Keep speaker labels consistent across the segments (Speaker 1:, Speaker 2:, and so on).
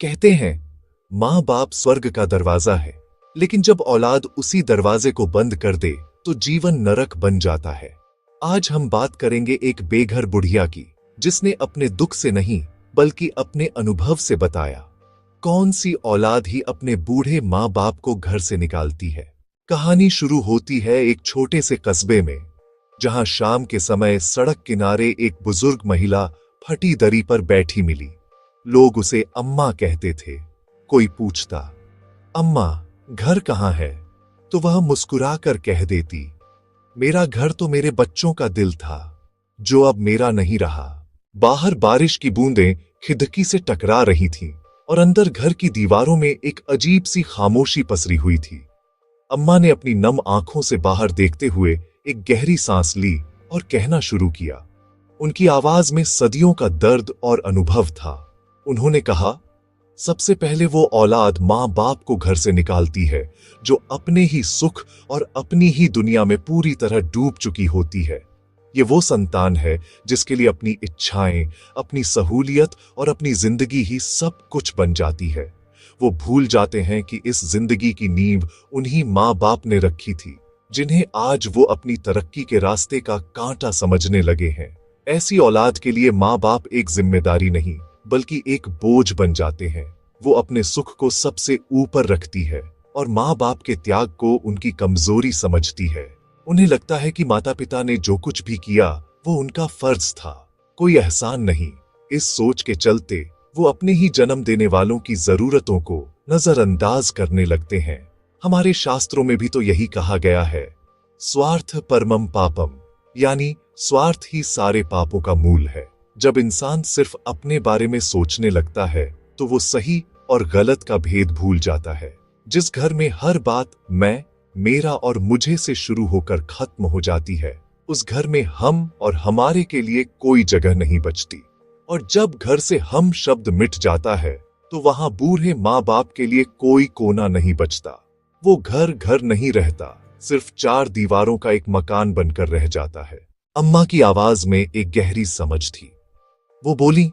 Speaker 1: कहते हैं माँ बाप स्वर्ग का दरवाजा है, लेकिन जब औलाद उसी दरवाजे को बंद कर दे तो जीवन नरक बन जाता है। आज हम बात करेंगे एक बेघर बुढ़िया की, जिसने अपने दुख से नहीं बल्कि अपने अनुभव से बताया कौन सी औलाद ही अपने बूढ़े माँ बाप को घर से निकालती है। कहानी शुरू होती है एक छोटे से कस्बे में, जहां शाम के समय सड़क किनारे एक बुजुर्ग महिला फटी दरी पर बैठी मिली। लोग उसे अम्मा कहते थे। कोई पूछता, अम्मा घर कहाँ है, तो वह मुस्कुराकर कह देती, मेरा घर तो मेरे बच्चों का दिल था, जो अब मेरा नहीं रहा। बाहर बारिश की बूंदें खिड़की से टकरा रही थीं और अंदर घर की दीवारों में एक अजीब सी खामोशी पसरी हुई थी। अम्मा ने अपनी नम आंखों से बाहर देखते हुए एक गहरी सांस ली और कहना शुरू किया। उनकी आवाज में सदियों का दर्द और अनुभव था। उन्होंने कहा, सबसे पहले वो औलाद माँ बाप को घर से निकालती है जो अपने ही सुख और अपनी ही दुनिया में पूरी तरह डूब चुकी होती है। ये वो संतान है जिसके लिए अपनी इच्छाएं, अपनी सहूलियत और अपनी जिंदगी ही सब कुछ बन जाती है। वो भूल जाते हैं कि इस जिंदगी की नींव उन्हीं माँ बाप ने रखी थी, जिन्हें आज वो अपनी तरक्की के रास्ते का कांटा समझने लगे हैं। ऐसी औलाद के लिए माँ बाप एक जिम्मेदारी नहीं बल्कि एक बोझ बन जाते हैं। वो अपने सुख को सबसे ऊपर रखती है और माँ बाप के त्याग को उनकी कमजोरी समझती है। उन्हें लगता है कि माता पिता ने जो कुछ भी किया वो उनका फर्ज था, कोई एहसान नहीं। इस सोच के चलते वो अपने ही जन्म देने वालों की जरूरतों को नजरअंदाज करने लगते हैं। हमारे शास्त्रों में भी तो यही कहा गया है, स्वार्थ परमम पापम, यानी स्वार्थ ही सारे पापों का मूल है। जब इंसान सिर्फ अपने बारे में सोचने लगता है तो वो सही और गलत का भेद भूल जाता है। जिस घर में हर बात मैं, मेरा और मुझे से शुरू होकर खत्म हो जाती है, उस घर में हम और हमारे के लिए कोई जगह नहीं बचती। और जब घर से हम शब्द मिट जाता है तो वहां बूढ़े माँ बाप के लिए कोई कोना नहीं बचता। वो घर घर नहीं रहता, सिर्फ चार दीवारों का एक मकान बनकर रह जाता है। अम्मा की आवाज में एक गहरी समझ थी। वो बोली,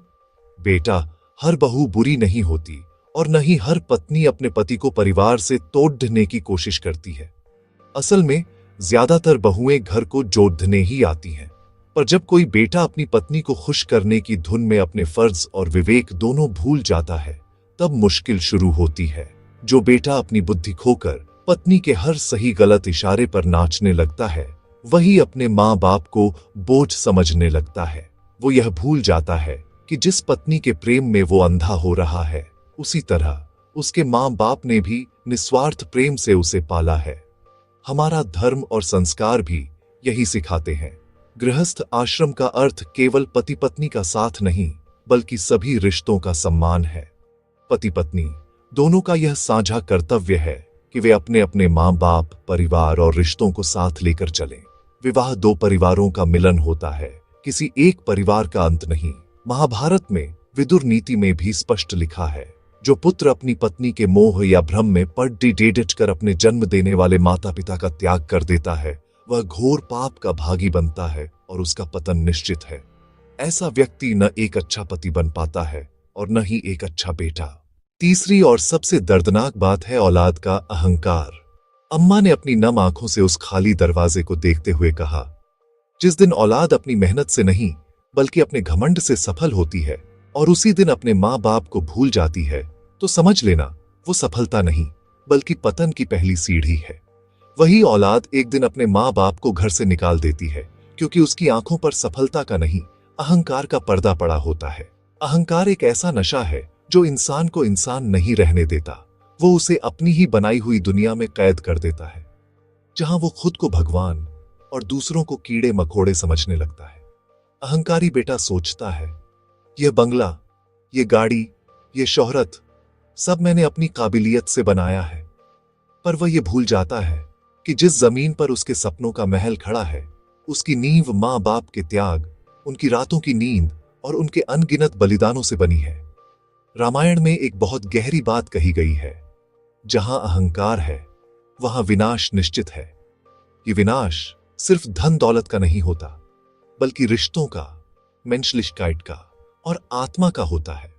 Speaker 1: बेटा, हर बहू बुरी नहीं होती और न ही हर पत्नी अपने पति को परिवार से तोड़ने की कोशिश करती है। असल में ज्यादातर बहुएं घर को जोड़ने ही आती हैं। पर जब कोई बेटा अपनी पत्नी को खुश करने की धुन में अपने फर्ज और विवेक दोनों भूल जाता है, तब मुश्किल शुरू होती है। जो बेटा अपनी बुद्धि खोकर पत्नी के हर सही गलत इशारे पर नाचने लगता है, वही अपने माँ बाप को बोझ समझने लगता है। वो यह भूल जाता है कि जिस पत्नी के प्रेम में वो अंधा हो रहा है, उसी तरह उसके माँ बाप ने भी निस्वार्थ प्रेम से उसे पाला है। हमारा धर्म और संस्कार भी यही सिखाते हैं। गृहस्थ आश्रम का अर्थ केवल पति पत्नी का साथ नहीं बल्कि सभी रिश्तों का सम्मान है। पति पत्नी दोनों का यह साझा कर्तव्य है कि वे अपने अपने माँ बाप, परिवार और रिश्तों को साथ लेकर चलें। विवाह दो परिवारों का मिलन होता है, किसी एक परिवार का अंत नहीं। महाभारत में विदुर नीति में भी स्पष्ट लिखा है, जो पुत्र अपनी पत्नी के मोह या भ्रम में पड़ डेट कर अपने जन्म देने वाले माता पिता का त्याग कर देता है, वह घोर पाप का भागी बनता है और उसका पतन निश्चित है। ऐसा व्यक्ति न एक अच्छा पति बन पाता है और न ही एक अच्छा बेटा। तीसरी और सबसे दर्दनाक बात है औलाद का अहंकार। अम्मा ने अपनी नम आंखों से उस खाली दरवाजे को देखते हुए कहा, जिस दिन औलाद अपनी मेहनत से नहीं बल्कि अपने घमंड से सफल होती है और उसी दिन अपने माँ बाप को भूल जाती है, तो समझ लेना वो सफलता नहीं बल्कि पतन की पहली सीढ़ी है। वही औलाद एक दिन अपने माँ बाप को घर से निकाल देती है क्योंकि उसकी आंखों पर सफलता का नहीं, अहंकार का पर्दा पड़ा होता है। अहंकार एक ऐसा नशा है जो इंसान को इंसान नहीं रहने देता। वो उसे अपनी ही बनाई हुई दुनिया में कैद कर देता है, जहां वो खुद को भगवान और दूसरों को कीड़े मकोड़े समझने लगता है। अहंकारी बेटा सोचता है, यह बंगला, ये गाड़ी, ये शोहरत सब मैंने अपनी काबिलियत से बनाया है। पर वह यह भूल जाता है कि जिस जमीन पर उसके सपनों का महल खड़ा है, उसकी नींव माँ बाप के त्याग, उनकी रातों की नींद और उनके अनगिनत बलिदानों से बनी है। रामायण में एक बहुत गहरी बात कही गई है, जहां अहंकार है वहां विनाश निश्चित है। ये विनाश सिर्फ धन दौलत का नहीं होता बल्कि रिश्तों का, मेंशलिशकाइट का और आत्मा का होता है।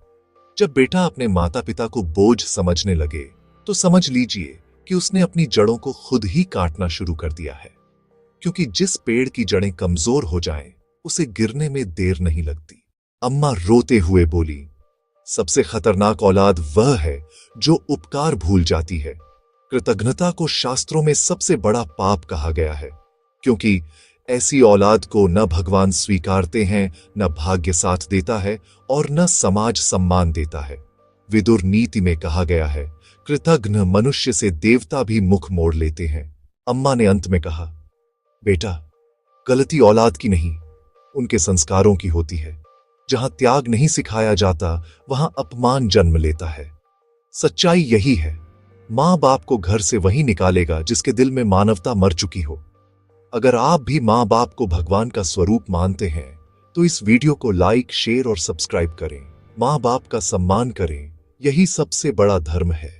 Speaker 1: जब बेटा अपने माता पिता को बोझ समझने लगे तो समझ लीजिए कि उसने अपनी जड़ों को खुद ही काटना शुरू कर दिया है, क्योंकि जिस पेड़ की जड़ें कमजोर हो जाएं, उसे गिरने में देर नहीं लगती। अम्मा रोते हुए बोली, सबसे खतरनाक औलाद वह है जो उपकार भूल जाती है। कृतज्ञता को शास्त्रों में सबसे बड़ा पाप कहा गया है, क्योंकि ऐसी औलाद को न भगवान स्वीकारते हैं, न भाग्य साथ देता है और न समाज सम्मान देता है। विदुर नीति में कहा गया है, कृतघ्न मनुष्य से देवता भी मुख मोड़ लेते हैं। अम्मा ने अंत में कहा, बेटा, गलती औलाद की नहीं, उनके संस्कारों की होती है। जहां त्याग नहीं सिखाया जाता, वहां अपमान जन्म लेता है। सच्चाई यही है, मां बाप को घर से वही निकालेगा जिसके दिल में मानवता मर चुकी हो। अगर आप भी मां बाप को भगवान का स्वरूप मानते हैं तो इस वीडियो को लाइक, शेयर और सब्सक्राइब करें। मां बाप का सम्मान करें, यही सबसे बड़ा धर्म है।